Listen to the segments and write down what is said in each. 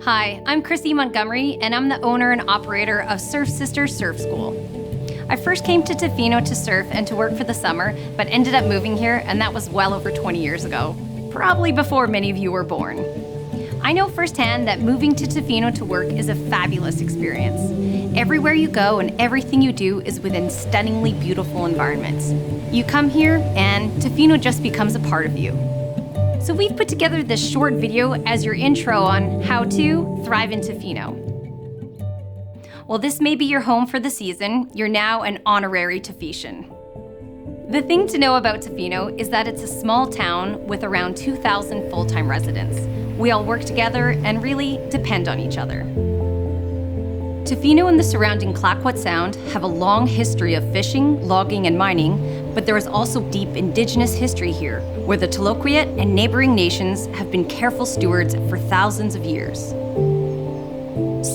Hi, I'm Krissy Montgomery, and I'm the owner and operator of Surf Sisters Surf School. I first came to Tofino to surf and to work for the summer, but ended up moving here, and that was well over 20 years ago, probably before many of you were born. I know firsthand that moving to Tofino to work is a fabulous experience. Everywhere you go and everything you do is within stunningly beautiful environments. You come here, and Tofino just becomes a part of you. So we've put together this short video as your intro on how to thrive in Tofino. While this may be your home for the season, you're now an honorary Tofetian. The thing to know about Tofino is that it's a small town with around 2,000 full-time residents. We all work together and really depend on each other. Tofino and the surrounding Clayoquot Sound have a long history of fishing, logging, and mining, but there is also deep Indigenous history here, where the Tofino and neighboring nations have been careful stewards for thousands of years.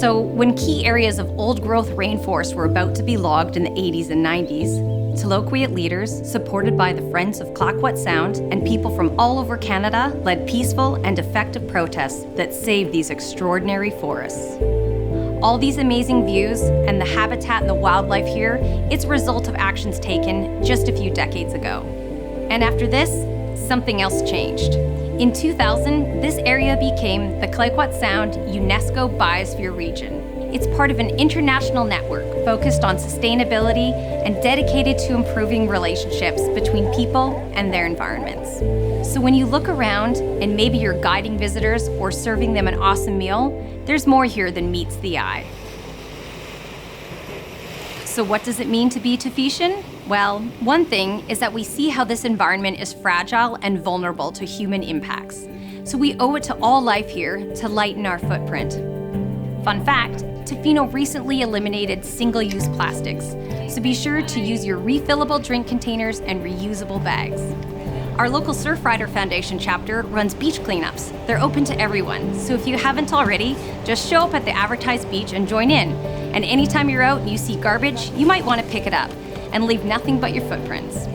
So when key areas of old-growth rainforest were about to be logged in the 80s and 90s, Tofino leaders, supported by the Friends of Clayoquot Sound and people from all over Canada, led peaceful and effective protests that saved these extraordinary forests. All these amazing views and the habitat and the wildlife here, it's a result of actions taken just a few decades ago. And after this, something else changed. In 2000, this area became the Clayoquot Sound UNESCO Biosphere Region. It's part of an international network focused on sustainability and dedicated to improving relationships between people and their environments. So when you look around and maybe you're guiding visitors or serving them an awesome meal, there's more here than meets the eye. So what does it mean to be Tofetian? Well, one thing is that we see how this environment is fragile and vulnerable to human impacts. So we owe it to all life here to lighten our footprint. Fun fact, Tofino recently eliminated single-use plastics, so be sure to use your refillable drink containers and reusable bags. Our local Surfrider Foundation chapter runs beach cleanups. They're open to everyone, so if you haven't already, just show up at the advertised beach and join in. And anytime you're out and you see garbage, you might want to pick it up and leave nothing but your footprints.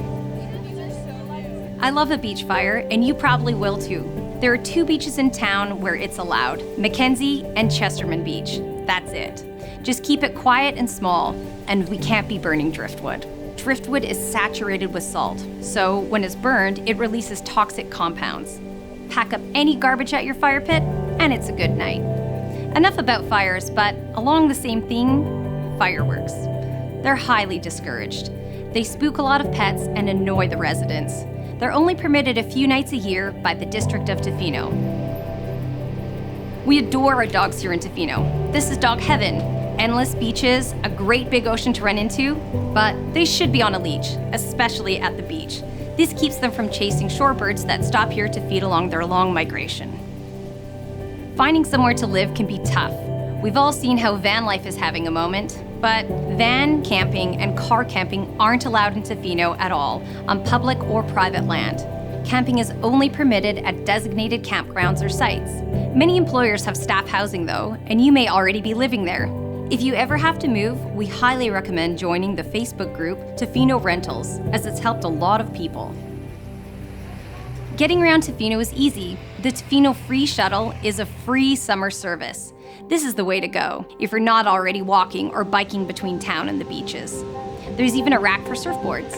I love a beach fire, and you probably will too. There are 2 beaches in town where it's allowed, Mackenzie and Chesterman Beach. That's it. Just keep it quiet and small, and we can't be burning driftwood. Driftwood is saturated with salt, so when it's burned, it releases toxic compounds. Pack up any garbage at your fire pit, and it's a good night. Enough about fires, but along the same theme, fireworks. They're highly discouraged. They spook a lot of pets and annoy the residents. They're only permitted a few nights a year by the District of Tofino. We adore our dogs here in Tofino. This is dog heaven. Endless beaches, a great big ocean to run into, but they should be on a leash, especially at the beach. This keeps them from chasing shorebirds that stop here to feed along their long migration. Finding somewhere to live can be tough. We've all seen how van life is having a moment, but van camping and car camping aren't allowed in Tofino at all on public or private land. Camping is only permitted at designated campgrounds or sites. Many employers have staff housing though, and you may already be living there. If you ever have to move, we highly recommend joining the Facebook group Tofino Rentals, as it's helped a lot of people. Getting around Tofino is easy. The Tofino Free Shuttle is a free summer service. This is the way to go if you're not already walking or biking between town and the beaches. There's even a rack for surfboards.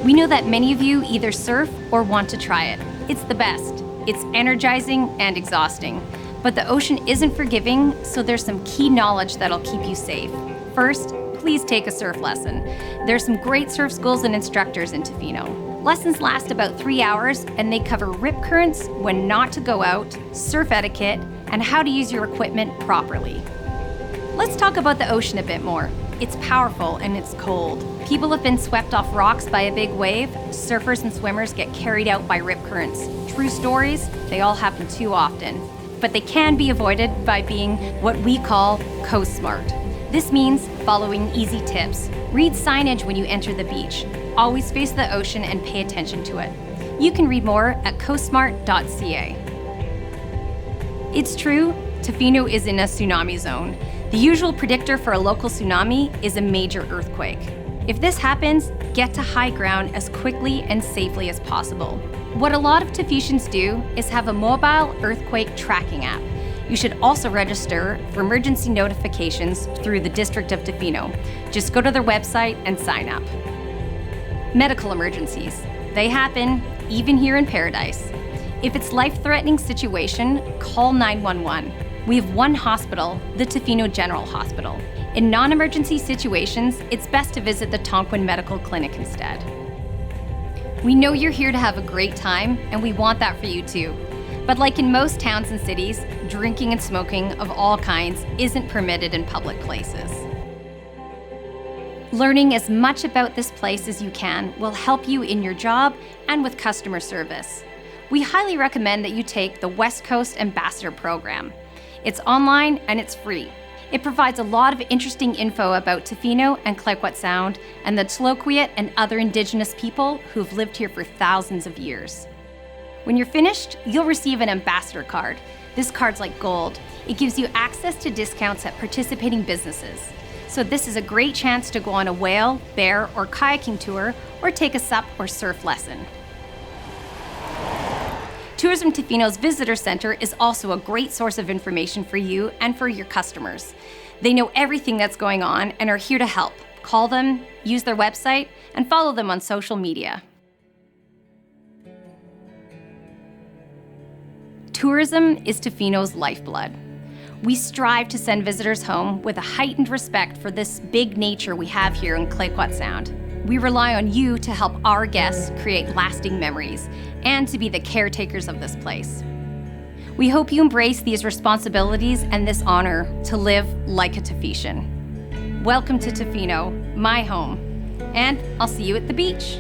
We know that many of you either surf or want to try it. It's the best. It's energizing and exhausting. But the ocean isn't forgiving, so there's some key knowledge that'll keep you safe. First, please take a surf lesson. There's some great surf schools and instructors in Tofino. Lessons last about 3 hours, and they cover rip currents, when not to go out, surf etiquette, and how to use your equipment properly. Let's talk about the ocean a bit more. It's powerful and it's cold. People have been swept off rocks by a big wave. Surfers and swimmers get carried out by rip currents. True stories, they all happen too often. But they can be avoided by being what we call coast smart. This means following easy tips. Read signage when you enter the beach. Always face the ocean and pay attention to it. You can read more at coastsmart.ca. It's true, Tofino is in a tsunami zone. The usual predictor for a local tsunami is a major earthquake. If this happens, get to high ground as quickly and safely as possible. What a lot of Tofitians do is have a mobile earthquake tracking app. You should also register for emergency notifications through the District of Tofino. Just go to their website and sign up. Medical emergencies. They happen even here in Paradise. If it's a life-threatening situation, call 911. We have one hospital, the Tofino General Hospital. In non-emergency situations, it's best to visit the Tonquin Medical Clinic instead. We know you're here to have a great time, and we want that for you too. But like in most towns and cities, drinking and smoking of all kinds isn't permitted in public places. Learning as much about this place as you can will help you in your job and with customer service. We highly recommend that you take the West Coast Ambassador Program. It's online and it's free. It provides a lot of interesting info about Tofino and Clayoquot Sound and the Tloquet and other Indigenous people who've lived here for thousands of years. When you're finished, you'll receive an ambassador card. This card's like gold. It gives you access to discounts at participating businesses. So this is a great chance to go on a whale, bear, or kayaking tour, or take a sup or surf lesson. Tourism Tofino's Visitor Center is also a great source of information for you and for your customers. They know everything that's going on and are here to help. Call them, use their website, and follow them on social media. Tourism is Tofino's lifeblood. We strive to send visitors home with a heightened respect for this big nature we have here in Clayoquot Sound. We rely on you to help our guests create lasting memories and to be the caretakers of this place. We hope you embrace these responsibilities and this honor to live like a Tofitian. Welcome to Tofino, my home, and I'll see you at the beach.